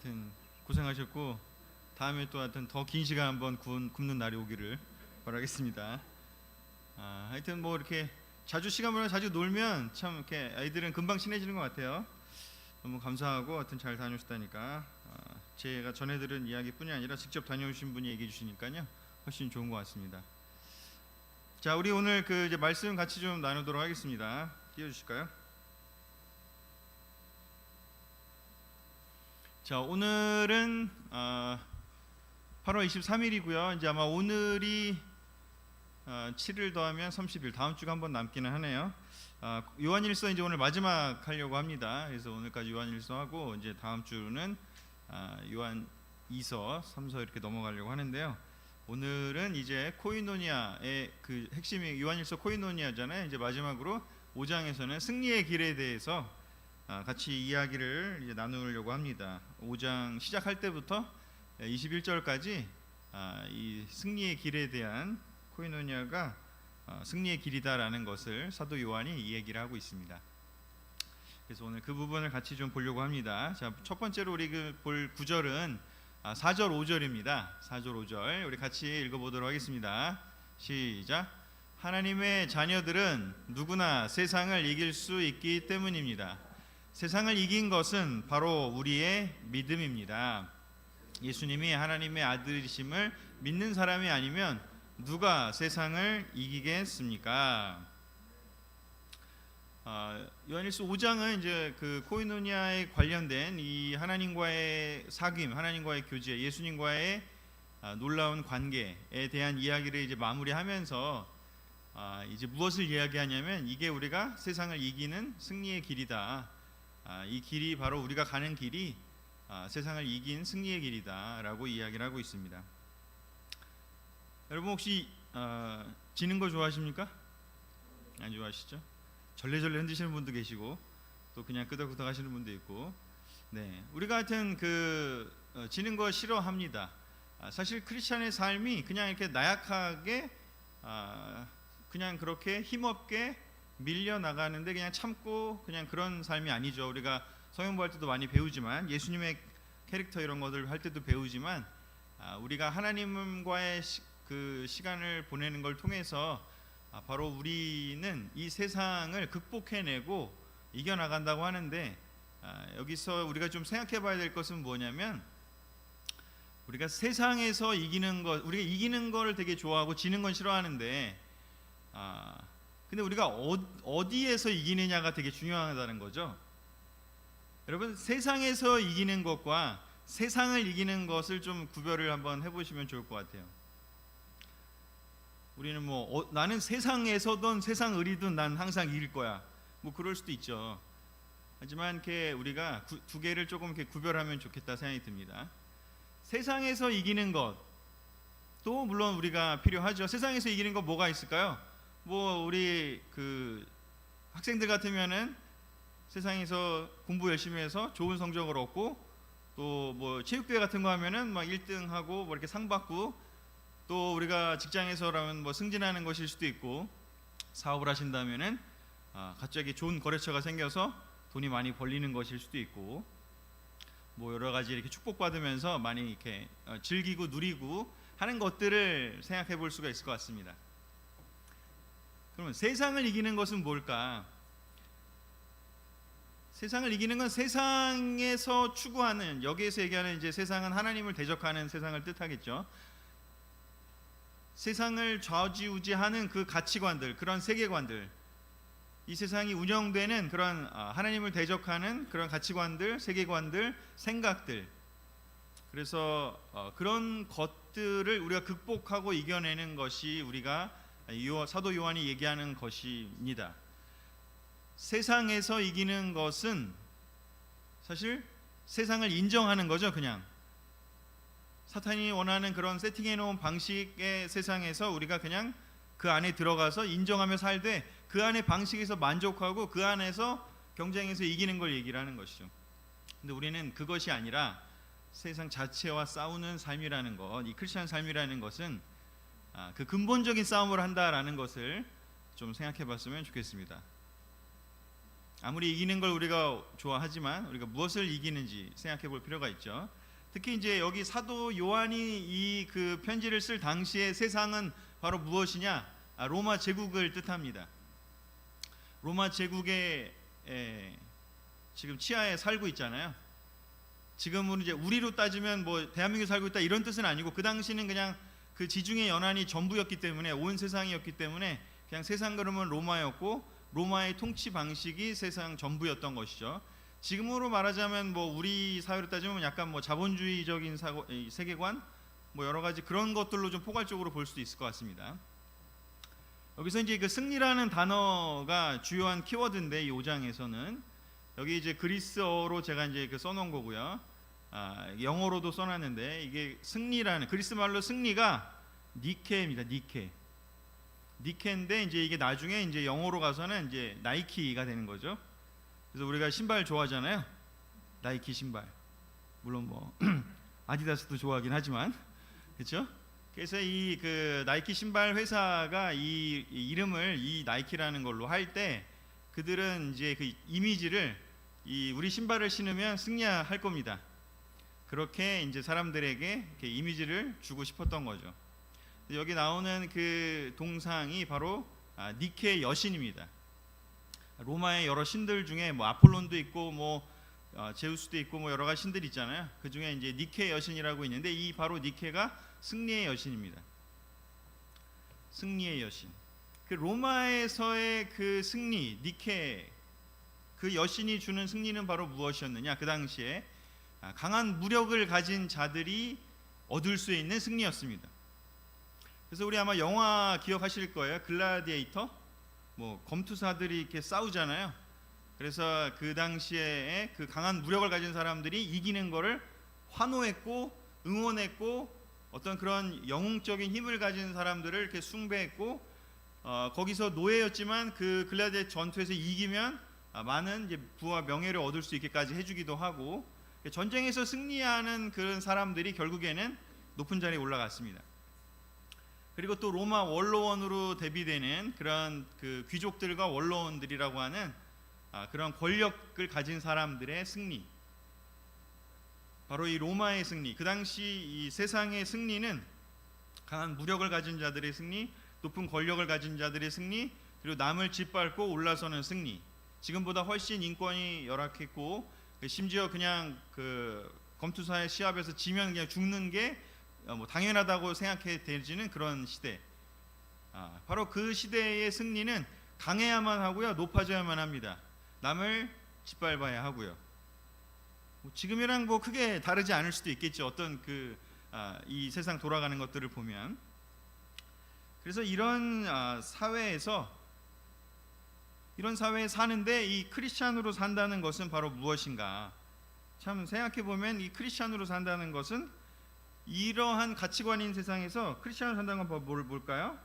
하여튼 고생하셨고 다음에 또 하여튼 더 긴 시간 한번 굶는 날이 오기를 바라겠습니다. 하여튼 뭐 이렇게 자주 시간 보내고 자주 놀면 참 이렇게 아이들은 금방 친해지는 것 같아요. 너무 감사하고 하여튼 잘 다녀오셨다니까 제가 전해들은 이야기뿐이 아니라 직접 다녀오신 분이 얘기해 주시니까요 훨씬 좋은 것 같습니다. 자, 우리 오늘 그 이제 말씀 같이 좀 나누도록 하겠습니다. 띄워주실까요? 자, 오늘은 8월 23일이고요. 이제 아마 오늘이 7일 더하면 30일, 다음 주가 한 번 남기는 하네요. 요한일서 이제 오늘 마지막 하려고 합니다. 그래서 오늘까지 요한일서 하고 이제 다음 주는 요한 2서, 3서 이렇게 넘어가려고 하는데요. 오늘은 이제 코이노니아의 그 핵심이 요한일서 코이노니아잖아요. 이제 마지막으로 5장에서는 승리의 길에 대해서 같이 이야기를 이제 나누려고 합니다. 5장 시작할 때부터 21절까지 이 승리의 길에 대한 코이노니아가 승리의 길이다라는 것을 사도 요한이 이 얘기를 하고 있습니다. 그래서 오늘 그 부분을 같이 좀 보려고 합니다. 자, 첫 번째로 우리 볼 구절은 4절 5절입니다. 4절 5절 우리 같이 읽어보도록 하겠습니다. 시작. 하나님의 자녀들은 누구나 세상을 이길 수 있기 때문입니다. 세상을 이긴 것은 바로 우리의 믿음입니다. 예수님이 하나님의 아들이심을 믿는 사람이 아니면 누가 세상을 이기겠습니까? 요한일서 5장은 이제 그 코이노니아에 관련된 이 하나님과의 사귐, 하나님과의 교제, 예수님과의 놀라운 관계에 대한 이야기를 이제 마무리하면서 이제 무엇을 이야기하냐면 이게 우리가 세상을 이기는 승리의 길이다. 이 길이 바로 우리가 가는 길이 세상을 이긴 승리의 길이다라고 이야기를 하고 있습니다. 여러분 혹시 지는 거 좋아하십니까? 안 좋아하시죠? 절레절레 흔드시는 분도 계시고 또 그냥 끄덕끄덕 하시는 분도 있고, 네, 우리가 하여튼 지는 거 싫어합니다. 사실 크리스찬의 삶이 그냥 이렇게 나약하게 그냥 그렇게 힘없게 밀려 나가는데 그냥 참고 그냥 그런 삶이 아니죠. 우리가 성경부 할 때도 많이 배우지만 예수님의 캐릭터 이런 것들 할 때도 배우지만 우리가 하나님과의 그 시간을 보내는 걸 통해서 바로 우리는 이 세상을 극복해내고 이겨나간다고 하는데 여기서 우리가 좀 생각해 봐야 될 것은 뭐냐면 우리가 세상에서 이기는 것, 우리가 이기는 걸 되게 좋아하고 지는 건 싫어하는데 근데 우리가 어디에서 이기느냐가 되게 중요하다는 거죠. 여러분 세상에서 이기는 것과 세상을 이기는 것을 좀 구별을 한번 해보시면 좋을 것 같아요. 우리는 뭐 나는 세상에서든 세상 의리든 난 항상 이길 거야. 뭐 그럴 수도 있죠. 하지만 이렇게 우리가 두 개를 조금 이렇게 구별하면 좋겠다 생각이 듭니다. 세상에서 이기는 것도 물론 우리가 필요하죠. 세상에서 이기는 것 뭐가 있을까요? 뭐 우리 그 학생들 같으면은 세상에서 공부 열심히 해서 좋은 성적을 얻고 또 뭐 체육대회 같은 거 하면은 막 1등 하고 뭐 이렇게 상 받고 또 우리가 직장에서라면 뭐 승진하는 것일 수도 있고 사업을 하신다면은 갑자기 좋은 거래처가 생겨서 돈이 많이 벌리는 것일 수도 있고 뭐 여러 가지 이렇게 축복받으면서 많이 이렇게 즐기고 누리고 하는 것들을 생각해 볼 수가 있을 것 같습니다. 그러면 세상을 이기는 것은 뭘까? 세상을 이기는 건 세상에서 추구하는, 여기에서 얘기하는 이제 세상은 하나님을 대적하는 세상을 뜻하겠죠. 세상을 좌지우지하는 그 가치관들, 그런 세계관들, 이 세상이 운영되는 그런 하나님을 대적하는 그런 가치관들, 세계관들, 생각들, 그래서 그런 것들을 우리가 극복하고 이겨내는 것이 우리가 사도 요한이 얘기하는 것입니다. 세상에서 이기는 것은 사실 세상을 인정하는 거죠. 그냥 사탄이 원하는 그런 세팅해 놓은 방식의 세상에서 우리가 그냥 그 안에 들어가서 인정하며 살되 그 안의 방식에서 만족하고 그 안에서 경쟁에서 이기는 걸 얘기를 하는 것이죠. 근데 우리는 그것이 아니라 세상 자체와 싸우는 삶이라는 것, 이 크리스천 삶이라는 것은 그 근본적인 싸움을 한다라는 것을 좀 생각해 봤으면 좋겠습니다. 아무리 이기는 걸 우리가 좋아하지만 우리가 무엇을 이기는지 생각해 볼 필요가 있죠. 특히 이제 여기 사도 요한이 이 그 편지를 쓸 당시의 세상은 바로 무엇이냐? 로마 제국을 뜻합니다. 로마 제국의 지금 치하에 살고 있잖아요. 지금은 이제 우리로 따지면 뭐 대한민국에 살고 있다 이런 뜻은 아니고, 그 당시는 그냥 그 지중해 연안이 전부였기 때문에, 온 세상이었기 때문에 그냥 세상 그러면 로마였고, 로마의 통치 방식이 세상 전부였던 것이죠. 지금으로 말하자면 뭐 우리 사회로 따지면 약간 뭐 자본주의적인 세계관, 뭐 여러 가지 그런 것들로 좀 포괄적으로 볼 수도 있을 것 같습니다. 여기서 이제 그 승리라는 단어가 주요한 키워드인데, 이 5장에서는 여기 이제 그리스어로 제가 이제 그 써놓은 거고요. 영어로도 써놨는데, 이게 승리라는, 그리스 말로 승리가 니케입니다. 니케인데 이제 이게 나중에 이제 영어로 가서는 이제 나이키가 되는 거죠. 그래서 우리가 신발 좋아하잖아요. 나이키 신발. 물론 뭐 아디다스도 좋아하긴 하지만, 그렇죠? 그래서 이 그 나이키 신발 회사가 이 이름을 이 나이키라는 걸로 할 때, 그들은 이제 그 이미지를 우리 신발을 신으면 승리할 겁니다. 그렇게 이제 사람들에게 이렇게 이미지를 주고 싶었던 거죠. 여기 나오는 그 동상이 바로 니케 여신입니다. 로마의 여러 신들 중에 뭐 아폴론도 있고 뭐 제우스도 있고 뭐 여러 가지 신들이 있잖아요. 그 중에 이제 니케 여신이라고 있는데, 이 바로 니케가 승리의 여신입니다. 승리의 여신. 그 로마에서의 그 승리, 니케, 그 여신이 주는 승리는 바로 무엇이었느냐? 그 당시에 강한 무력을 가진 자들이 얻을 수 있는 승리였습니다. 그래서 우리 아마 영화 기억하실 거예요. 글라디에이터. 뭐 검투사들이 이렇게 싸우잖아요. 그래서 그 당시에 그 강한 무력을 가진 사람들이 이기는 거를 환호했고 응원했고, 어떤 그런 영웅적인 힘을 가진 사람들을 이렇게 숭배했고, 거기서 노예였지만 그 글라디에이터 전투에서 이기면 많은 이제 부와 명예를 얻을 수 있게까지 해주기도 하고, 전쟁에서 승리하는 그런 사람들이 결국에는 높은 자리에 올라갔습니다. 그리고 또 로마 원로원으로 대비되는 그런 그 귀족들과 원로원들이라고 하는 그런 권력을 가진 사람들의 승리, 바로 이 로마의 승리, 그 당시 이 세상의 승리는 강한 무력을 가진 자들의 승리, 높은 권력을 가진 자들의 승리, 그리고 남을 짓밟고 올라서는 승리. 지금보다 훨씬 인권이 열악했고, 심지어 그냥 그 검투사의 시합에서 지면 그냥 죽는 게 뭐 당연하다고 생각해 되지는 그런 시대. 바로 그 시대의 승리는 강해야만 하고요, 높아져야만 합니다. 남을 짓밟아야 하고요. 지금이랑 뭐 크게 다르지 않을 수도 있겠죠. 어떤 이 세상 돌아가는 것들을 보면. 그래서 이런 사회에서, 이런 사회에 사는데 이 크리스찬으로 산다는 것은 바로 무엇인가? 참 생각해 보면 이 크리스찬으로 산다는 것은, 이러한 가치관인 세상에서 크리스찬으로 산다는 건 뭘까요?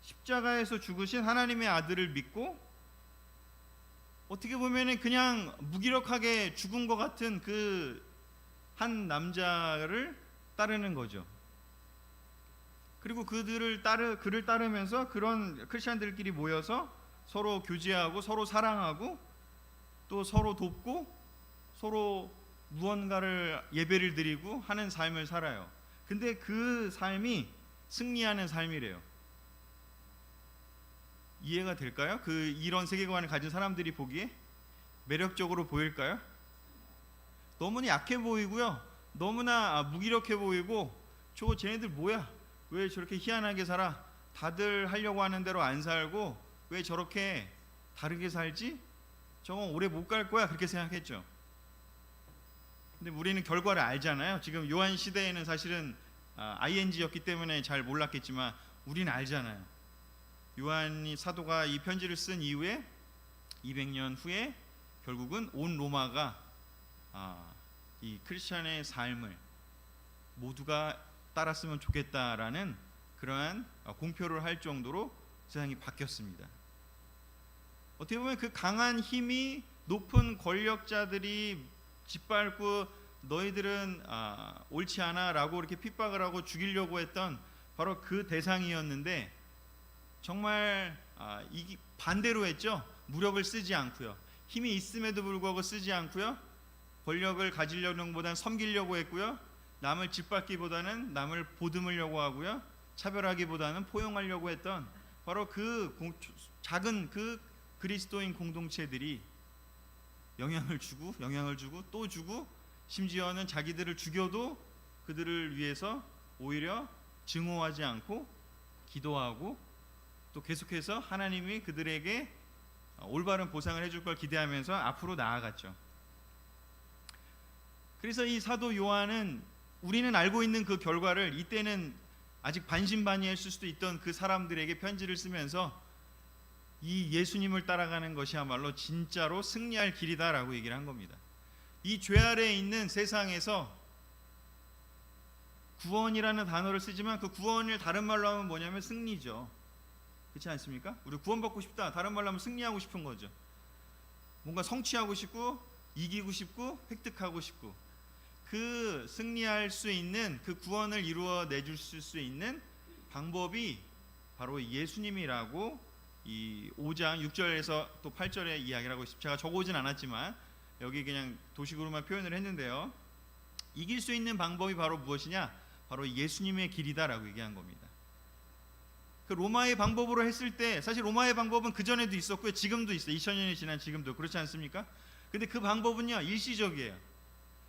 십자가에서 죽으신 하나님의 아들을 믿고, 어떻게 보면은 그냥 무기력하게 죽은 것 같은 그 한 남자를 따르는 거죠. 그리고 그를 따르면서 그런 크리스찬들끼리 모여서 서로 교제하고 서로 사랑하고 또 서로 돕고 서로 무언가를 예배를 드리고 하는 삶을 살아요. 근데 그 삶이 승리하는 삶이래요. 이해가 될까요? 이런 세계관을 가진 사람들이 보기에 매력적으로 보일까요? 너무나 약해 보이고요, 너무나 무기력해 보이고, 쟤네들 뭐야? 왜 저렇게 희한하게 살아? 다들 하려고 하는 대로 안 살고 왜 저렇게 다르게 살지? 저건 오래 못 갈 거야, 그렇게 생각했죠. 근데 우리는 결과를 알잖아요. 지금 요한 시대에는 사실은 ING였기 때문에 잘 몰랐겠지만 우리는 알잖아요. 요한이 사도가 이 편지를 쓴 이후에 200년 후에 결국은 온 로마가 이 크리스찬의 삶을 모두가 따랐으면 좋겠다라는 그러한 공표를 할 정도로 세상이 바뀌었습니다. 어떻게 보면 그 강한 힘이 높은 권력자들이 짓밟고 너희들은 옳지 않아 라고 이렇게 핍박을 하고 죽이려고 했던 바로 그 대상이었는데, 정말 반대로 했죠. 무력을 쓰지 않고요. 힘이 있음에도 불구하고 쓰지 않고요. 권력을 가지려는 것보다는 섬기려고 했고요. 남을 짓밟기보다는 남을 보듬으려고 하고요. 차별하기보다는 포용하려고 했던 바로 그 작은 그 그리스도인 공동체들이 영향을 주고 또 주고 심지어는 자기들을 죽여도 그들을 위해서 오히려 증오하지 않고 기도하고 또 계속해서 하나님이 그들에게 올바른 보상을 해줄 걸 기대하면서 앞으로 나아갔죠. 그래서 이 사도 요한은 우리는 알고 있는 그 결과를 이때는 아직 반신반의했을 수도 있던 그 사람들에게 편지를 쓰면서 이 예수님을 따라가는 것이야말로 진짜로 승리할 길이다라고 얘기를 한 겁니다. 이 죄 아래에 있는 세상에서 구원이라는 단어를 쓰지만 그 구원을 다른 말로 하면 뭐냐면 승리죠. 그렇지 않습니까? 우리 구원받고 싶다. 다른 말로 하면 승리하고 싶은 거죠. 뭔가 성취하고 싶고 이기고 싶고 획득하고 싶고 그 승리할 수 있는 그 구원을 이루어내줄 수 있는 방법이 바로 예수님이라고 이 5장 6절에서 또 8절에 이야기를 하고 있습니다. 제가 적어오진 않았지만 여기 그냥 도식으로만 표현을 했는데요. 이길 수 있는 방법이 바로 무엇이냐? 바로 예수님의 길이다라고 얘기한 겁니다. 그 로마의 방법으로 했을 때 사실 로마의 방법은 그전에도 있었고요. 지금도 있어요. 2000년이 지난 지금도. 그렇지 않습니까? 근데 그 방법은요. 일시적이에요.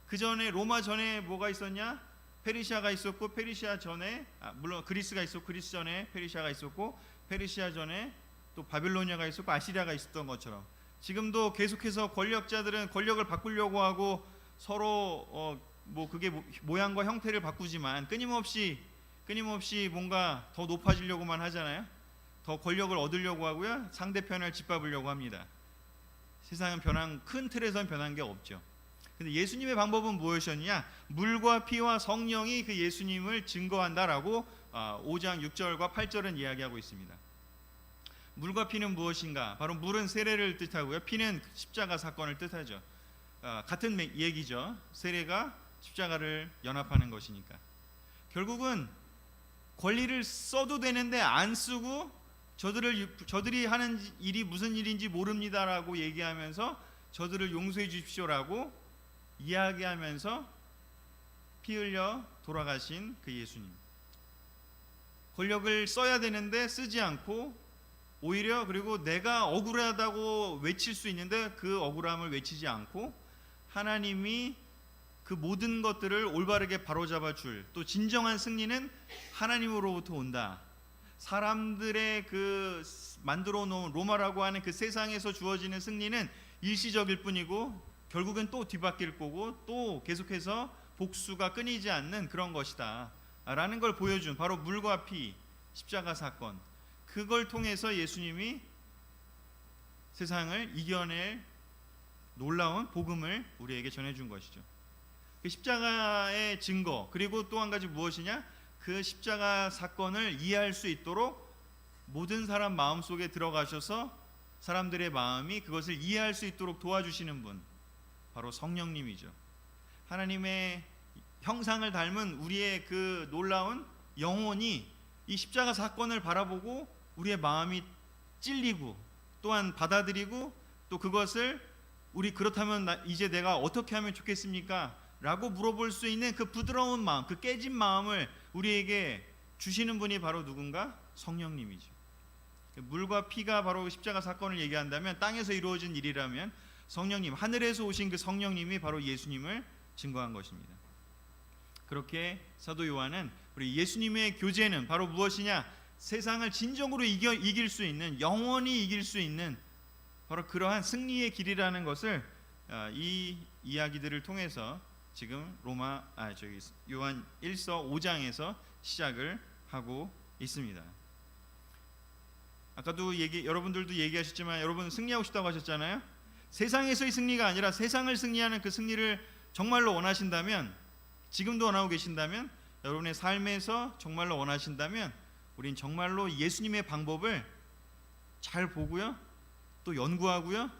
그 전에 로마 전에 뭐가 있었냐? 페르시아가 있었고 페르시아 전에 물론 그리스가 있었고 그리스 전에 페르시아가 있었고 페르시아 전에 또 바빌로니아가 있었고 아시리아가 있었던 것처럼 지금도 계속해서 권력자들은 권력을 바꾸려고 하고 서로 그게 모양과 형태를 바꾸지만 끊임없이 뭔가 더 높아지려고만 하잖아요. 더 권력을 얻으려고 하고요. 상대편을 짓밟으려고 합니다. 세상은 큰 틀에선 변한 게 없죠. 근데 예수님의 방법은 무엇이었냐? 물과 피와 성령이 그 예수님을 증거한다라고 5장 6절과 8절은 이야기하고 있습니다. 물과 피는 무엇인가? 바로 물은 세례를 뜻하고요. 피는 십자가 사건을 뜻하죠. 같은 얘기죠. 세례가 십자가를 연합하는 것이니까. 결국은 권리를 써도 되는데 안 쓰고 저들이 하는 일이 무슨 일인지 모릅니다라고 얘기하면서 저들을 용서해 주십시오라고 이야기하면서 피 흘려 돌아가신 그 예수님. 권력을 써야 되는데 쓰지 않고 오히려 그리고 내가 억울하다고 외칠 수 있는데 그 억울함을 외치지 않고 하나님이 그 모든 것들을 올바르게 바로잡아 줄 또 진정한 승리는 하나님으로부터 온다. 사람들의 그 만들어 놓은 로마라고 하는 그 세상에서 주어지는 승리는 일시적일 뿐이고 결국은 또 뒤바뀔 거고 또 계속해서 복수가 끊이지 않는 그런 것이다 라는 걸 보여준 바로 물과 피 십자가 사건, 그걸 통해서 예수님이 세상을 이겨낼 놀라운 복음을 우리에게 전해준 것이죠. 그 십자가의 증거, 그리고 또 한 가지 무엇이냐? 그 십자가 사건을 이해할 수 있도록 모든 사람 마음속에 들어가셔서 사람들의 마음이 그것을 이해할 수 있도록 도와주시는 분, 바로 성령님이죠. 하나님의 형상을 닮은 우리의 그 놀라운 영혼이 이 십자가 사건을 바라보고 우리의 마음이 찔리고 또한 받아들이고 또 그것을 우리 그렇다면 이제 내가 어떻게 하면 좋겠습니까? 라고 물어볼 수 있는 그 부드러운 마음, 그 깨진 마음을 우리에게 주시는 분이 바로 누군가? 성령님이죠. 물과 피가 바로 십자가 사건을 얘기한다면 땅에서 이루어진 일이라면 성령님, 하늘에서 오신 그 성령님이 바로 예수님을 증거한 것입니다. 그렇게 사도 요한은 우리 예수님의 교제는 바로 무엇이냐? 세상을 진정으로 이길 수 있는, 영원히 이길 수 있는 바로 그러한 승리의 길이라는 것을 이 이야기들을 통해서 지금 요한 1서 5장에서 시작을 하고 있습니다. 아까도 여러분들도 얘기하셨지만 여러분 승리하고 싶다고 하셨잖아요. 세상에서의 승리가 아니라 세상을 승리하는 그 승리를 정말로 원하신다면, 지금도 원하고 계신다면, 여러분의 삶에서 정말로 원하신다면 우린 정말로 예수님의 방법을 잘 보고요, 또 연구하고요,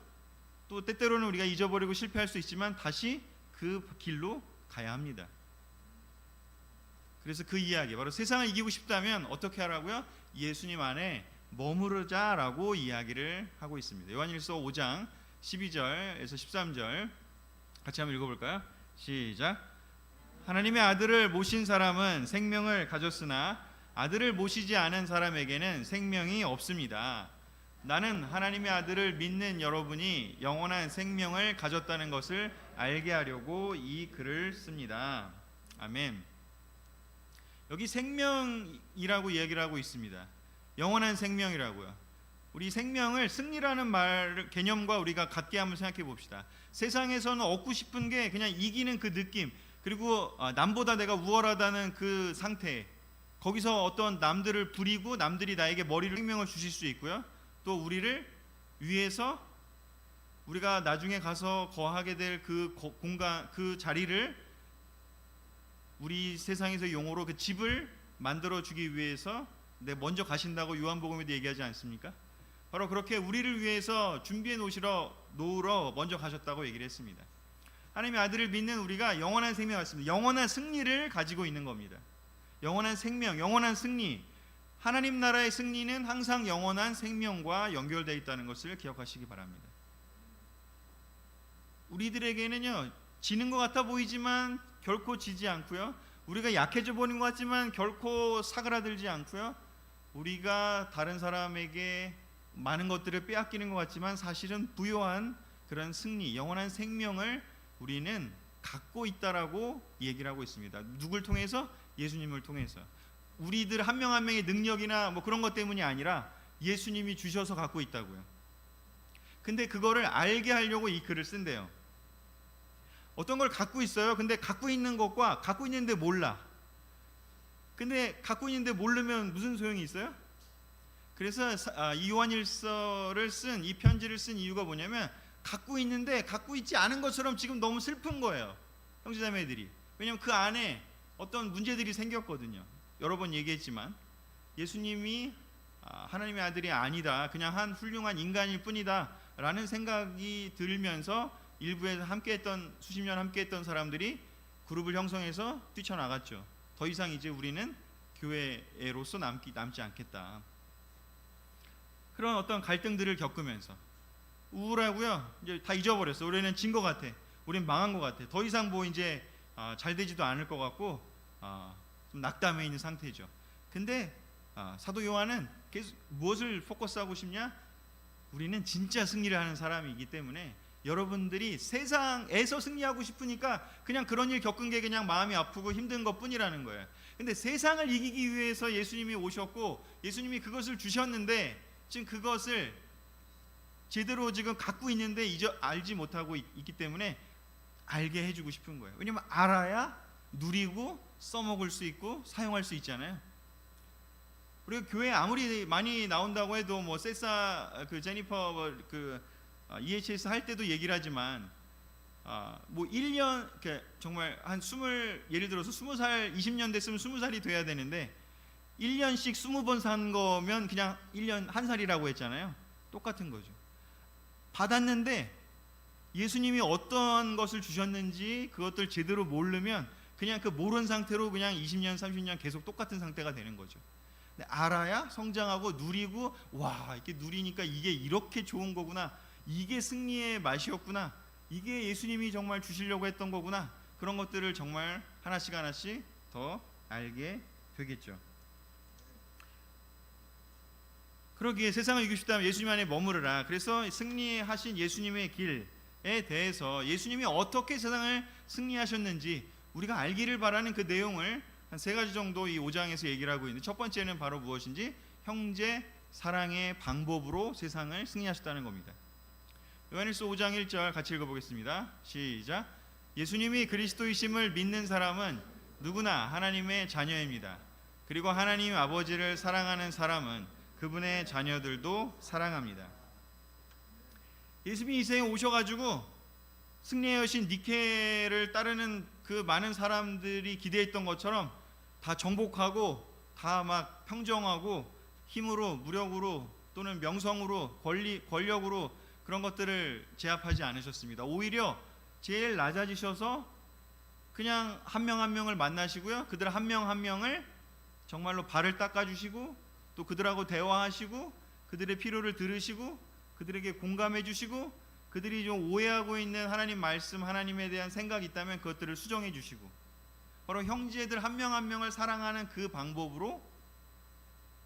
또 때때로는 우리가 잊어버리고 실패할 수 있지만 다시 그 길로 가야 합니다. 그래서 그 이야기, 바로 세상을 이기고 싶다면 어떻게 하라고요? 예수님 안에 머무르자라고 이야기를 하고 있습니다. 요한일서 5장 12절에서 13절 같이 한번 읽어볼까요? 시작. 하나님의 아들을 모신 사람은 생명을 가졌으나 아들을 모시지 않은 사람에게는 생명이 없습니다. 나는 하나님의 아들을 믿는 여러분이 영원한 생명을 가졌다는 것을 알게 하려고 이 글을 씁니다. 아멘. 여기 생명이라고 얘기를 하고 있습니다. 영원한 생명이라고요. 우리 생명을 승리라는 말 개념과 우리가 같게 한번 생각해 봅시다. 세상에서는 얻고 싶은 게 그냥 이기는 그 느낌, 그리고 남보다 내가 우월하다는 그 상태, 거기서 어떤 남들을 부리고 남들이 나에게 머리를 생명을 주실 수 있고요. 또 우리를 위해서 우리가 나중에 가서 거하게 될 그 공간, 그 자리를 우리 세상에서 용어로 그 집을 만들어 주기 위해서 먼저 가신다고 요한복음에도 얘기하지 않습니까? 바로 그렇게 우리를 위해서 준비해 놓으러 먼저 가셨다고 얘기를 했습니다. 하나님의 아들을 믿는 우리가 영원한 생명을 갖습니다. 영원한 승리를 가지고 있는 겁니다. 영원한 생명, 영원한 승리. 하나님 나라의 승리는 항상 영원한 생명과 연결되어 있다는 것을 기억하시기 바랍니다. 우리들에게는요, 지는 것 같아 보이지만 결코 지지 않고요, 우리가 약해져 보이는 것 같지만 결코 사그라들지 않고요, 우리가 다른 사람에게 많은 것들을 빼앗기는 것 같지만 사실은 부요한 그런 승리, 영원한 생명을 우리는 갖고 있다라고 얘기를 하고 있습니다. 누굴 통해서? 예수님을 통해서. 우리들 한 명 한 명의 능력이나 뭐 그런 것 때문이 아니라 예수님이 주셔서 갖고 있다고요. 근데 그거를 알게 하려고 이 글을 쓴대요. 어떤 걸 갖고 있어요. 근데 갖고 있는 것과 갖고 있는데 몰라. 근데 갖고 있는데 모르면 무슨 소용이 있어요? 그래서 이 요한일서를 쓴, 이 편지를 쓴 이유가 뭐냐면 갖고 있는데 갖고 있지 않은 것처럼 지금 너무 슬픈 거예요, 형제자매들이. 왜냐하면 그 안에 어떤 문제들이 생겼거든요. 여러 번 얘기했지만 예수님이 하나님의 아들이 아니다, 그냥 한 훌륭한 인간일 뿐이다 라는 생각이 들면서 일부에서 함께했던, 수십 년 함께했던 사람들이 그룹을 형성해서 뛰쳐나갔죠. 더 이상 이제 우리는 교회로서 남지 않겠다. 그런 어떤 갈등들을 겪으면서 우울하고요, 이제 다 잊어버렸어. 우리는 진 것 같아, 우리는 망한 것 같아, 더 이상 뭐 이제 잘 되지도 않을 것 같고 좀 낙담해 있는 상태죠. 근데 사도 요한은 계속 무엇을 포커스하고 싶냐? 우리는 진짜 승리를 하는 사람이기 때문에 여러분들이 세상에서 승리하고 싶으니까 그냥 그런 일 겪은 게 그냥 마음이 아프고 힘든 것 뿐이라는 거예요. 근데 세상을 이기기 위해서 예수님이 오셨고 예수님이 그것을 주셨는데 지금 그것을 제대로 지금 갖고 있는데 알지 못하고 있기 때문에 알게 해주고 싶은 거예요. 왜냐면 알아야 누리고 써먹을 수 있고 사용할 수 있잖아요. 그리고 교회 아무리 많이 나온다고 해도 뭐 세사 그 제니퍼 그 EHS 할 때도 얘기를 하지만 뭐 1년 정말 한 예를 들어서 20살 20년 됐으면 20살이 돼야 되는데 1년씩 20번 산 거면 그냥 1년 한 살이라고 했잖아요. 똑같은 거죠. 받았는데 예수님이 어떤 것을 주셨는지 그것들 제대로 모르면 그냥 그 모르는 상태로 그냥 20년 30년 계속 똑같은 상태가 되는 거죠. 근데 알아야 성장하고 누리고, 와, 이렇게 누리니까 이게 이렇게 좋은 거구나, 이게 승리의 맛이었구나, 이게 예수님이 정말 주시려고 했던 거구나, 그런 것들을 정말 하나씩 하나씩 더 알게 되겠죠. 그러기에 세상을 이기고 싶다면 예수님 안에 머무르라. 그래서 승리하신 예수님의 길에 대해서 예수님이 어떻게 세상을 승리하셨는지 우리가 알기를 바라는 그 내용을 한 3가지 정도 이 5장에서 얘기를 하고 있는데, 첫 번째는 바로 무엇인지, 형제 사랑의 방법으로 세상을 승리하셨다는 겁니다. 요한일서 5장 1절 같이 읽어보겠습니다. 시작. 예수님이 그리스도이심을 믿는 사람은 누구나 하나님의 자녀입니다. 그리고 하나님 아버지를 사랑하는 사람은 그분의 자녀들도 사랑합니다. 예수님이 이 세상에 오셔가지고 승리의 여신 니케를 따르는 그 많은 사람들이 기대했던 것처럼 다 정복하고 다 막 평정하고 힘으로, 무력으로 또는 명성으로, 권력으로 그런 것들을 제압하지 않으셨습니다. 오히려 제일 낮아지셔서 그냥 한 명 한 명을 만나시고요, 그들 한 명 한 명을 정말로 발을 닦아주시고 또 그들하고 대화하시고 그들의 필요를 들으시고 그들에게 공감해 주시고 그들이 좀 오해하고 있는 하나님 말씀, 하나님에 대한 생각이 있다면 그것들을 수정해 주시고, 바로 형제들 한 명 한 명을 사랑하는 그 방법으로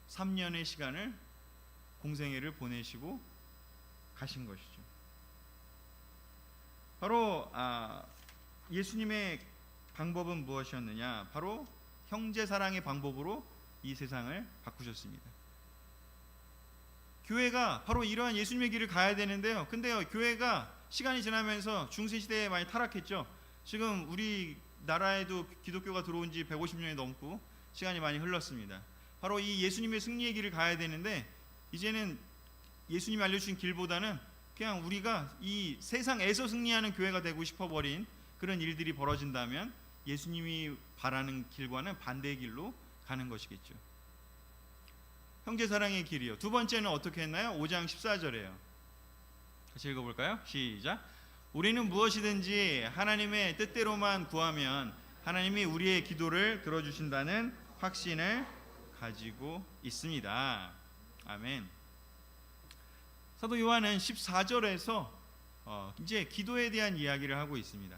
3년의 시간을 공생애를 보내시고 가신 것이죠. 바로 예수님의 방법은 무엇이었느냐? 바로 형제 사랑의 방법으로 이 세상을 바꾸셨습니다. 교회가 바로 이러한 예수님의 길을 가야 되는데요. 근데요, 교회가 시간이 지나면서 중세 시대에 많이 타락했죠. 지금 우리 나라에도 기독교가 들어온 지 150년이 넘고 시간이 많이 흘렀습니다. 바로 이 예수님의 승리의 길을 가야 되는데, 이제는 예수님이 알려주신 길보다는 그냥 우리가 이 세상에서 승리하는 교회가 되고 싶어버린 그런 일들이 벌어진다면 예수님이 바라는 길과는 반대의 길로 가는 것이겠죠. 형제 사랑의 길이요. 두 번째는 어떻게 했나요? 5장 14절이에요. 같이 읽어볼까요? 시작. 우리는 무엇이든지 하나님의 뜻대로만 구하면 하나님이 우리의 기도를 들어주신다는 확신을 가지고 있습니다. 아멘. 사도 요한은 14절에서 이제 기도에 대한 이야기를 하고 있습니다.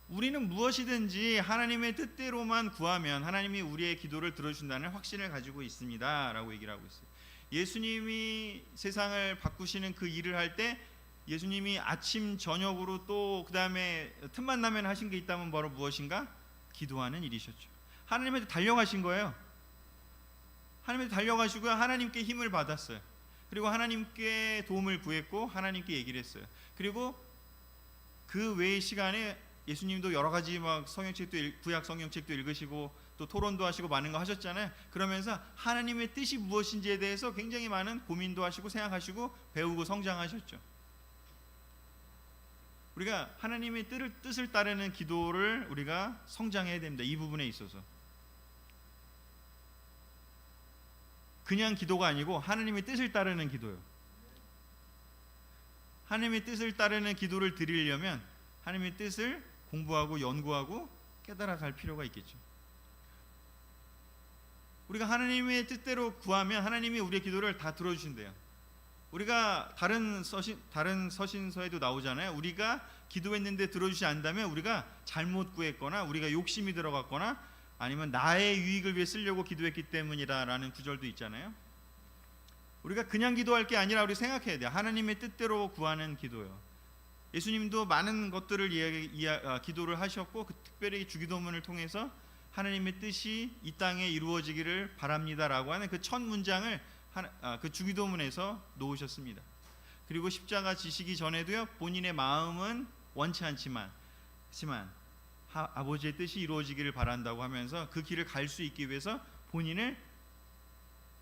우리는 무엇이든지 하나님의 뜻대로만 구하면 하나님이 우리의 기도를 들어주신다는 확신을 가지고 있습니다 라고 얘기를 하고 있어요. 예수님이 세상을 바꾸시는 그 일을 할 때 예수님이 아침 저녁으로 또 그 다음에 틈만 나면 하신 게 있다면 바로 무엇인가? 기도하는 일이셨죠. 하나님한테 달려가신 거예요. 하나님한테 달려가시고요, 하나님께 힘을 받았어요. 그리고 하나님께 도움을 구했고 하나님께 얘기를 했어요. 그리고 그 외의 시간에 예수님도 여러 가지 막 성경책도 구약 성경책도 읽으시고 또 토론도 하시고 많은 거 하셨잖아요. 그러면서 하나님의 뜻이 무엇인지에 대해서 굉장히 많은 고민도 하시고 생각하시고 배우고 성장하셨죠. 우리가 하나님의 뜻을 따르는 기도를 우리가 성장해야 됩니다. 이 부분에 있어서 그냥 기도가 아니고 하나님의 뜻을 따르는 기도요. 하나님의 뜻을 따르는 기도를 드리려면 하나님의 뜻을 공부하고 연구하고 깨달아 갈 필요가 있겠죠. 우리가 하나님의 뜻대로 구하면 하나님이 우리의 기도를 다 들어주신대요. 우리가 다른 서신서에도 나오잖아요. 우리가 기도했는데 들어주지 않는다면 우리가 잘못 구했거나 우리가 욕심이 들어갔거나 아니면 나의 유익을 위해 쓰려고 기도했기 때문이라는 구절도 있잖아요. 우리가 그냥 기도할 게 아니라 우리 생각해야 돼요. 하나님의 뜻대로 구하는 기도요. 예수님도 많은 것들을 기도를 하셨고 특별히 주기도문을 통해서 하나님의 뜻이 이 땅에 이루어지기를 바랍니다라고 하는 그 첫 문장을 그 주기도문에서 놓으셨습니다. 그리고 십자가 지시기 전에도요, 본인의 마음은 원치 않지만 아버지의 뜻이 이루어지기를 바란다고 하면서 그 길을 갈 수 있기 위해서 본인을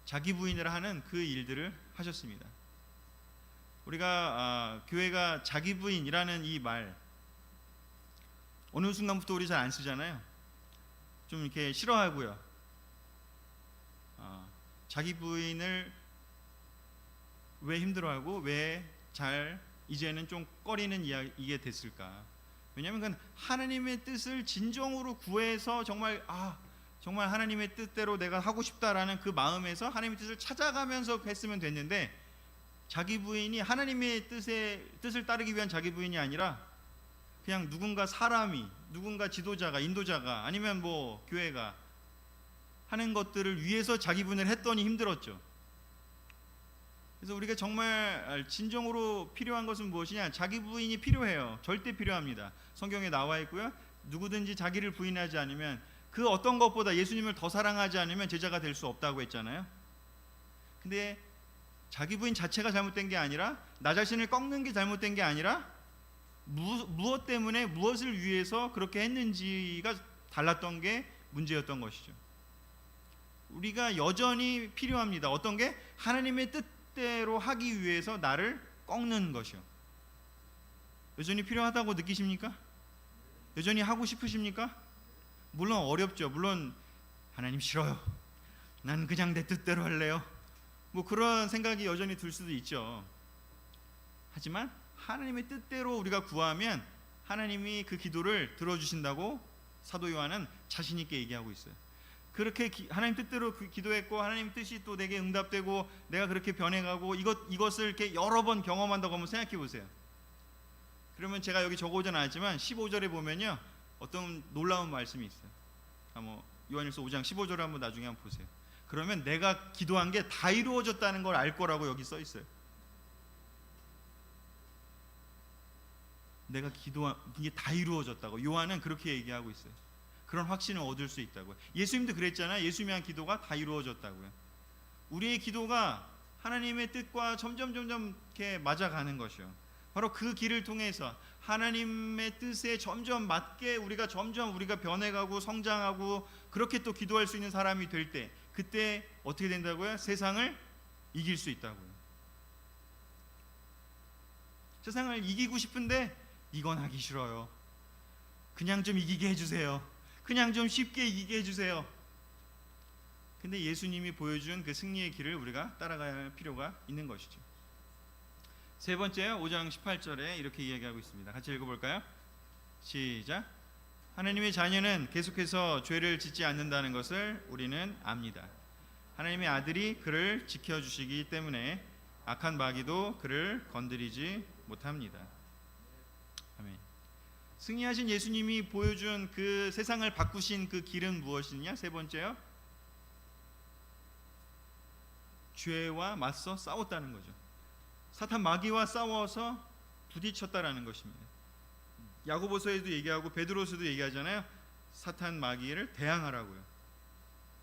자기 부인을 하는 그 일들을 하셨습니다. 우리가 교회가 자기 부인이라는 이 말 어느 순간부터 우리 잘 안 쓰잖아요. 좀 이렇게 싫어하고요. 자기 부인을 왜 힘들어하고 왜 잘 이제는 좀 꺼리는 이게 됐을까? 왜냐하면 그건 하나님의 뜻을 진정으로 구해서 정말 하나님의 뜻대로 내가 하고 싶다라는 그 마음에서 하나님의 뜻을 찾아가면서 했으면 됐는데, 자기 부인이 하나님의 뜻을 따르기 위한 자기 부인이 아니라 그냥 누군가 사람이, 누군가 지도자가, 인도자가 아니면 뭐 교회가 하는 것들을 위해서 자기 부인을 했더니 힘들었죠. 그래서 우리가 정말 진정으로 필요한 것은 무엇이냐? 자기 부인이 필요해요. 절대 필요합니다. 성경에 나와 있고요. 누구든지 자기를 부인하지 않으면, 그 어떤 것보다 예수님을 더 사랑하지 않으면 제자가 될 수 없다고 했잖아요. 근데 자기 부인 자체가 잘못된 게 아니라, 나 자신을 꺾는 게 잘못된 게 아니라 무엇 때문에 무엇을 위해서 그렇게 했는지가 달랐던 게 문제였던 것이죠. 우리가 여전히 필요합니다. 어떤 게? 하나님의 뜻대로 하기 위해서 나를 꺾는 것이요. 여전히 필요하다고 느끼십니까? 여전히 하고 싶으십니까? 물론 어렵죠. 물론 하나님 싫어요. 난 그냥 내 뜻대로 할래요. 뭐 그런 생각이 여전히 들 수도 있죠. 하지만 하나님의 뜻대로 우리가 구하면 하나님이 그 기도를 들어주신다고 사도 요한은 자신 있게 얘기하고 있어요. 그렇게 하나님 뜻대로 기도했고 하나님 뜻이 또 내게 응답되고 내가 그렇게 변해가고 이것을 이렇게 여러 번 경험한다고 한번 생각해 보세요. 그러면 제가 여기 적어오진 않았지만 15절에 보면요 어떤 놀라운 말씀이 있어요. 요한일서 5장 15절을 한번 나중에 한번 보세요. 그러면 내가 기도한 게 다 이루어졌다는 걸 알 거라고 여기 써 있어요. 내가 기도한 게 다 이루어졌다고 요한은 그렇게 얘기하고 있어요. 그런 확신을 얻을 수 있다고요. 예수님도 그랬잖아요. 예수님의 한 기도가 다 이루어졌다고요. 우리의 기도가 하나님의 뜻과 점점 이렇게 맞아가는 것이요. 바로 그 길을 통해서 하나님의 뜻에 점점 맞게 우리가 변해가고 성장하고 그렇게 또 기도할 수 있는 사람이 될 때, 그때 어떻게 된다고요? 세상을 이길 수 있다고요. 세상을 이기고 싶은데 이건 하기 싫어요. 그냥 좀 이기게 해주세요. 그냥 좀 쉽게 이기게 해주세요. 근데 예수님이 보여준 그 승리의 길을 우리가 따라가야 할 필요가 있는 것이죠. 세 번째요, 5장 18절에 이렇게 이야기하고 있습니다. 같이 읽어볼까요? 시작. 하나님의 자녀는 계속해서 죄를 짓지 않는다는 것을 우리는 압니다. 하나님의 아들이 그를 지켜주시기 때문에 악한 마귀도 그를 건드리지 못합니다. 아멘. 승리하신 예수님이 보여준 그 세상을 바꾸신 그 길은 무엇이냐? 세 번째요, 죄와 맞서 싸웠다는 거죠. 사탄 마귀와 싸워서 부딪혔다라는 것입니다. 야고보서에도 얘기하고 베드로서도 얘기하잖아요. 사탄 마귀를 대항하라고요.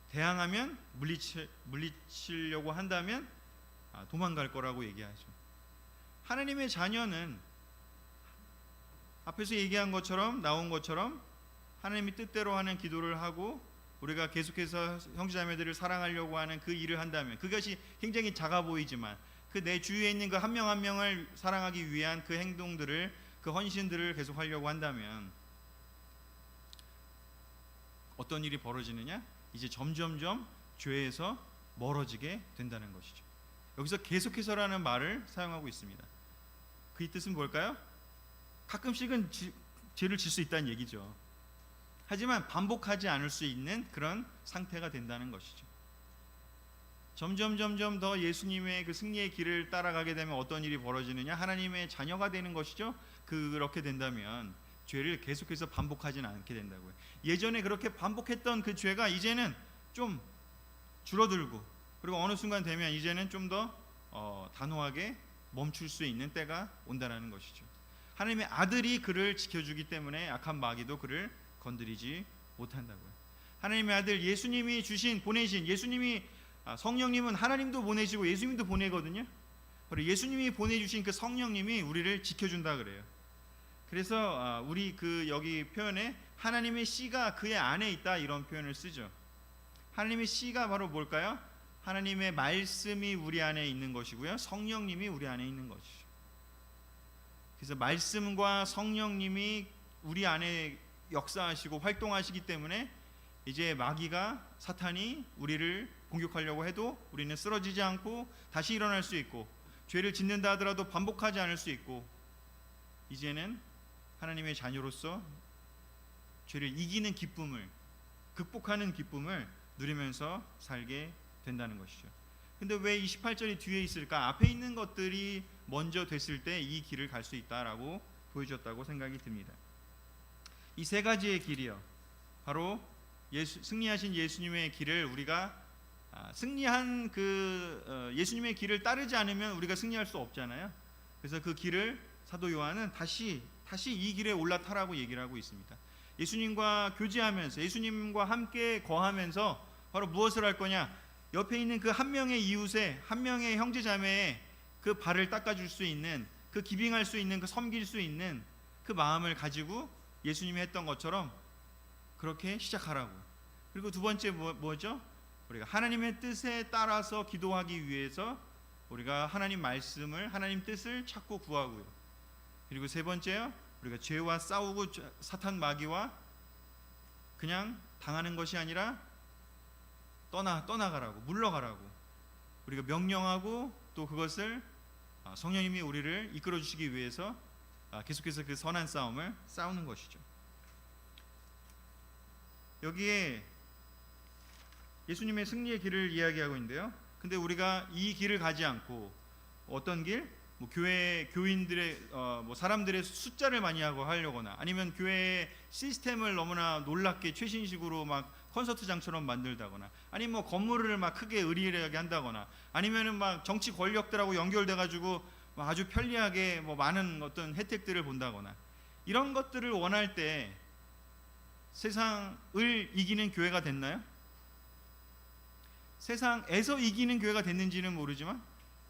대항하면 물리치려고 한다면 도망갈 거라고 얘기하죠. 하나님의 자녀는 앞에서 얘기한 것처럼 나온 것처럼 하나님이 뜻대로 하는 기도를 하고 우리가 계속해서 형제자매들을 사랑하려고 하는 그 일을 한다면, 그것이 굉장히 작아 보이지만 그 내 주위에 있는 그 한 명 한 명을 사랑하기 위한 그 행동들을, 그 헌신들을 계속 하려고 한다면 어떤 일이 벌어지느냐? 이제 점점점 죄에서 멀어지게 된다는 것이죠. 여기서 계속해서라는 말을 사용하고 있습니다. 그 뜻은 뭘까요? 가끔씩은 죄를 질 수 있다는 얘기죠. 하지만 반복하지 않을 수 있는 그런 상태가 된다는 것이죠. 점점 더 예수님의 그 승리의 길을 따라가게 되면 어떤 일이 벌어지느냐? 하나님의 자녀가 되는 것이죠. 그렇게 된다면 죄를 계속해서 반복하지는 않게 된다고요. 예전에 그렇게 반복했던 그 죄가 이제는 좀 줄어들고, 그리고 어느 순간 되면 이제는 좀 더 단호하게 멈출 수 있는 때가 온다는 것이죠. 하나님의 아들이 그를 지켜주기 때문에 악한 마귀도 그를 건드리지 못한다고요. 하나님의 아들 예수님이 보내신 예수님이, 성령님은 하나님도 보내시고 예수님도 보내거든요. 바로 예수님이 보내주신 그 성령님이 우리를 지켜준다 그래요. 그래서 우리 여기 표현에 하나님의 씨가 그의 안에 있다, 이런 표현을 쓰죠. 하나님의 씨가 바로 뭘까요? 하나님의 말씀이 우리 안에 있는 것이고요, 성령님이 우리 안에 있는 것이죠. 그래서 말씀과 성령님이 우리 안에 역사하시고 활동하시기 때문에 이제 마귀가, 사탄이 우리를 공격하려고 해도 우리는 쓰러지지 않고 다시 일어날 수 있고, 죄를 짓는다 하더라도 반복하지 않을 수 있고, 이제는 하나님의 자녀로서 죄를 이기는 기쁨을, 극복하는 기쁨을 누리면서 살게 된다는 것이죠. 근데 왜 28절이 뒤에 있을까? 앞에 있는 것들이 먼저 됐을 때 이 길을 갈 수 있다라고 보여줬다고 생각이 듭니다. 이 세 가지의 길이요, 바로 승리하신 예수님의 길을 우리가 승리한 예수님의 길을 따르지 않으면 우리가 승리할 수 없잖아요. 그래서 그 길을 사도 요한은 다시 이 길에 올라타라고 얘기를 하고 있습니다. 예수님과 교제하면서, 예수님과 함께 거하면서 바로 무엇을 할 거냐? 옆에 있는 그 한 명의 이웃의, 한 명의 형제자매의 그 발을 닦아줄 수 있는, 그 기빙할 수 있는, 그 섬길 수 있는 그 마음을 가지고 예수님이 했던 것처럼 그렇게 시작하라고. 그리고 두 번째 뭐죠? 우리가 하나님의 뜻에 따라서 기도하기 위해서 우리가 하나님 말씀을, 하나님 뜻을 찾고 구하고요. 그리고 세 번째요, 우리가 죄와 싸우고 사탄 마귀와 그냥 당하는 것이 아니라 떠나가라고, 물러가라고 우리가 명령하고, 또 그것을 성령님이 우리를 이끌어 주시기 위해서 계속해서 그 선한 싸움을 싸우는 것이죠. 여기에 예수님의 승리의 길을 이야기하고 있는데요. 근데 우리가 이 길을 가지 않고 어떤 길? 뭐 교회 교인들의 뭐 사람들의 숫자를 많이 하고 하려거나 아니면 교회의 시스템을 너무나 놀랍게 최신식으로 막 콘서트장처럼 만들다거나 아니면 뭐 건물을 막 크게 의리하게 한다거나 아니면은 막 정치 권력들하고 연결돼 가지고 아주 편리하게 뭐 많은 어떤 혜택들을 본다거나 이런 것들을 원할 때 세상을 이기는 교회가 됐나요? 세상에서 이기는 교회가 됐는지는 모르지만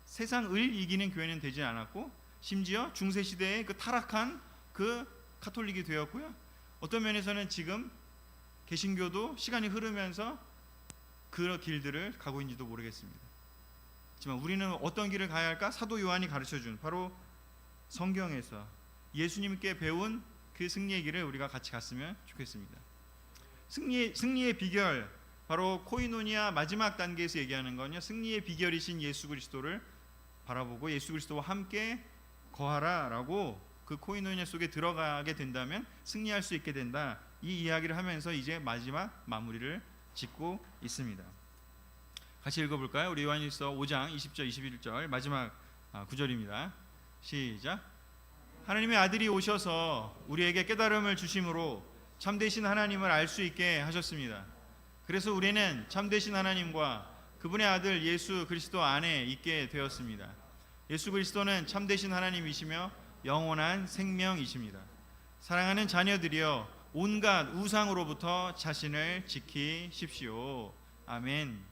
세상을 이기는 교회는 되지 않았고 심지어 중세시대의 그 타락한 그 카톨릭이 되었고요. 어떤 면에서는 지금 개신교도 시간이 흐르면서 그 길들을 가고 있는지도 모르겠습니다. 하지만 우리는 어떤 길을 가야 할까? 사도 요한이 가르쳐준 바로 성경에서 예수님께 배운 그 승리의 길을 우리가 같이 갔으면 좋겠습니다. 승리의 비결, 바로 코이노니아 마지막 단계에서 얘기하는 건요, 승리의 비결이신 예수 그리스도를 바라보고 예수 그리스도와 함께 거하라라고 그 코이노니아 속에 들어가게 된다면 승리할 수 있게 된다. 이 이야기를 하면서 이제 마지막 마무리를 짓고 있습니다. 같이 읽어볼까요? 우리 요한일서 5장 20절 21절 마지막 구절입니다. 시작. 하나님의 아들이 오셔서 우리에게 깨달음을 주심으로 참되신 하나님을 알 수 있게 하셨습니다. 그래서 우리는 참되신 하나님과 그분의 아들 예수 그리스도 안에 있게 되었습니다. 예수 그리스도는 참되신 하나님이시며 영원한 생명이십니다. 사랑하는 자녀들이여 온갖 우상으로부터 자신을 지키십시오. 아멘.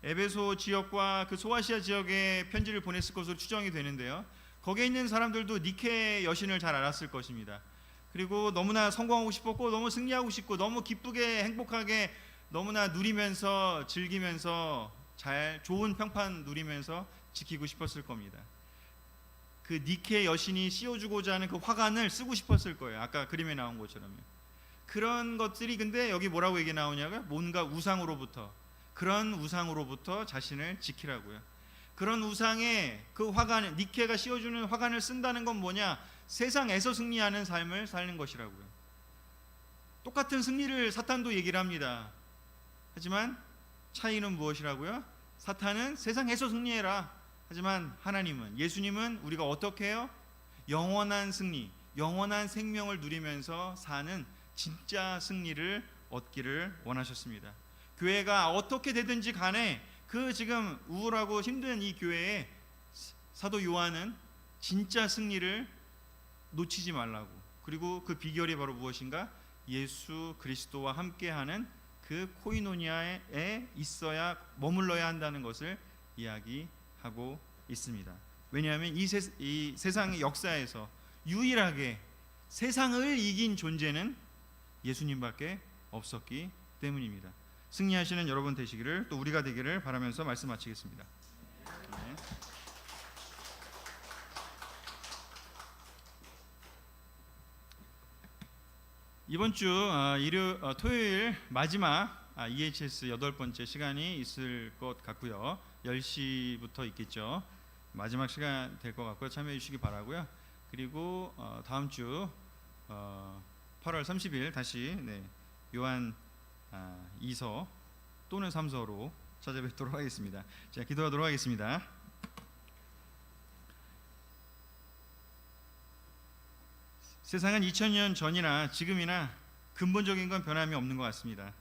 에베소 지역과 그 소아시아 지역에 편지를 보냈을 것으로 추정이 되는데요. 거기에 있는 사람들도 니케 여신을 잘 알았을 것입니다. 그리고 너무나 성공하고 싶었고 너무 승리하고 싶고 너무 기쁘게 행복하게 너무나 누리면서 즐기면서 잘 좋은 평판 누리면서 지키고 싶었을 겁니다. 그 니케 여신이 씌워주고자 하는 그 화관을 쓰고 싶었을 거예요. 아까 그림에 나온 것처럼요. 그런 것들이 근데 여기 뭐라고 얘기 나오냐고요? 뭔가 우상으로부터, 그런 우상으로부터 자신을 지키라고요. 그런 우상의 그 화관, 니케가 씌워주는 화관을 쓴다는 건 뭐냐? 세상에서 승리하는 삶을 사는 것이라고요. 똑같은 승리를 사탄도 얘기를 합니다. 하지만 차이는 무엇이라고요? 사탄은 세상에서 승리해라. 하지만 하나님은, 예수님은 우리가 어떻게 해요? 영원한 승리, 영원한 생명을 누리면서 사는 진짜 승리를 얻기를 원하셨습니다. 교회가 어떻게 되든지 간에 그 지금 우울하고 힘든 이 교회에 사도 요한은 진짜 승리를 놓치지 말라고, 그리고 그 비결이 바로 무엇인가? 예수 그리스도와 함께하는 그 코이노니아에 있어야, 머물러야 한다는 것을 이야기하고 있습니다. 왜냐하면 이 세상의 역사에서 유일하게 세상을 이긴 존재는 예수님밖에 없었기 때문입니다. 승리하시는 여러분 되시기를, 또 우리가 되기를 바라면서 말씀 마치겠습니다. 네. 이번 주 토요일 마지막 EHS 8번째 시간이 있을 것 같고요. 10시부터 있겠죠. 마지막 시간 될 것 같고요. 참여해 주시기 바라고요. 그리고 다음 주 8월 30일 다시 요한 2서 또는 3서로 찾아뵙도록 하겠습니다. 자, 기도하도록 하겠습니다. 세상은 2000년 전이나 지금이나 근본적인 건 변함이 없는 것 같습니다.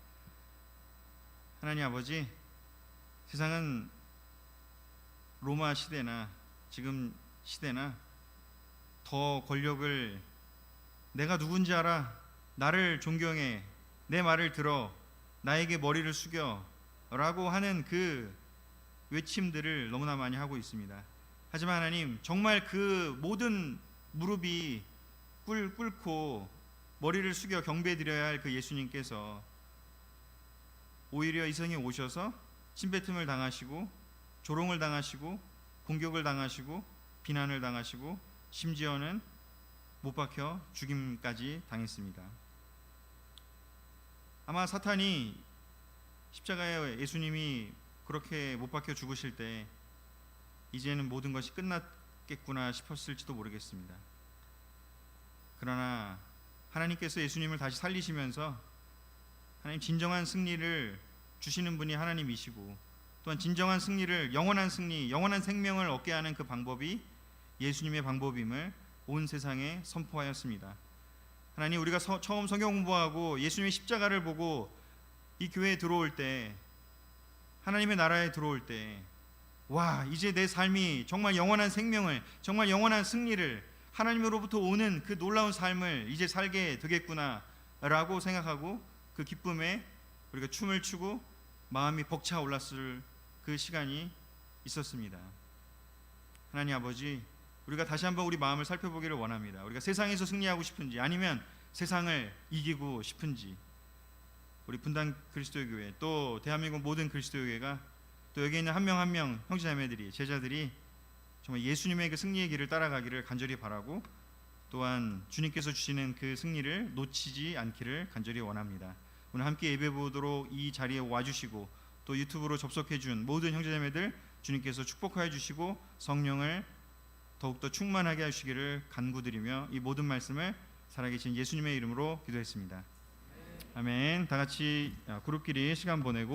하나님 아버지, 세상은 로마 시대나 지금 시대나 더 권력을, 내가 누군지 알아, 나를 존경해, 내 말을 들어, 나에게 머리를 숙여 라고 하는 그 외침들을 너무나 많이 하고 있습니다. 하지만 하나님, 정말 그 모든 무릎이 꿇고 머리를 숙여 경배드려야 할 그 예수님께서 오히려 이 세상에 오셔서 침뱉음을 당하시고 조롱을 당하시고 공격을 당하시고 비난을 당하시고 심지어는 못 박혀 죽임까지 당했습니다. 아마 사탄이 십자가에 예수님이 그렇게 못 박혀 죽으실 때 이제는 모든 것이 끝났겠구나 싶었을지도 모르겠습니다. 그러나 하나님께서 예수님을 다시 살리시면서 하나님 진정한 승리를 주시는 분이 하나님이시고, 또한 진정한 승리를, 영원한 승리, 영원한 생명을 얻게 하는 그 방법이 예수님의 방법임을 온 세상에 선포하였습니다. 하나님, 우리가 처음 성경 공부하고 예수님의 십자가를 보고 이 교회에 들어올 때, 하나님의 나라에 들어올 때, 와, 이제 내 삶이 정말 영원한 생명을, 정말 영원한 승리를, 하나님으로부터 오는 그 놀라운 삶을 이제 살게 되겠구나 라고 생각하고 그 기쁨에 우리가 춤을 추고 마음이 벅차 올랐을 그 시간이 있었습니다. 하나님 아버지, 우리가 다시 한번 우리 마음을 살펴보기를 원합니다. 우리가 세상에서 승리하고 싶은지, 아니면 세상을 이기고 싶은지, 우리 분당 그리스도의 교회, 또 대한민국 모든 그리스도의 교회가, 또 여기 있는 한 명 한 명 형제자매들이, 제자들이 정말 예수님의 그 승리의 길을 따라가기를 간절히 바라고, 또한 주님께서 주시는 그 승리를 놓치지 않기를 간절히 원합니다. 오늘 함께 예배 보도록 이 자리에 와주시고 또 유튜브로 접속해 준 모든 형제자매들 주님께서 축복하여 주시고 성령을 더욱더 충만하게 하시기를 간구드리며 이 모든 말씀을 살아계신 예수님의 이름으로 기도했습니다. 아멘. 다 같이 그룹끼리 시간 보내고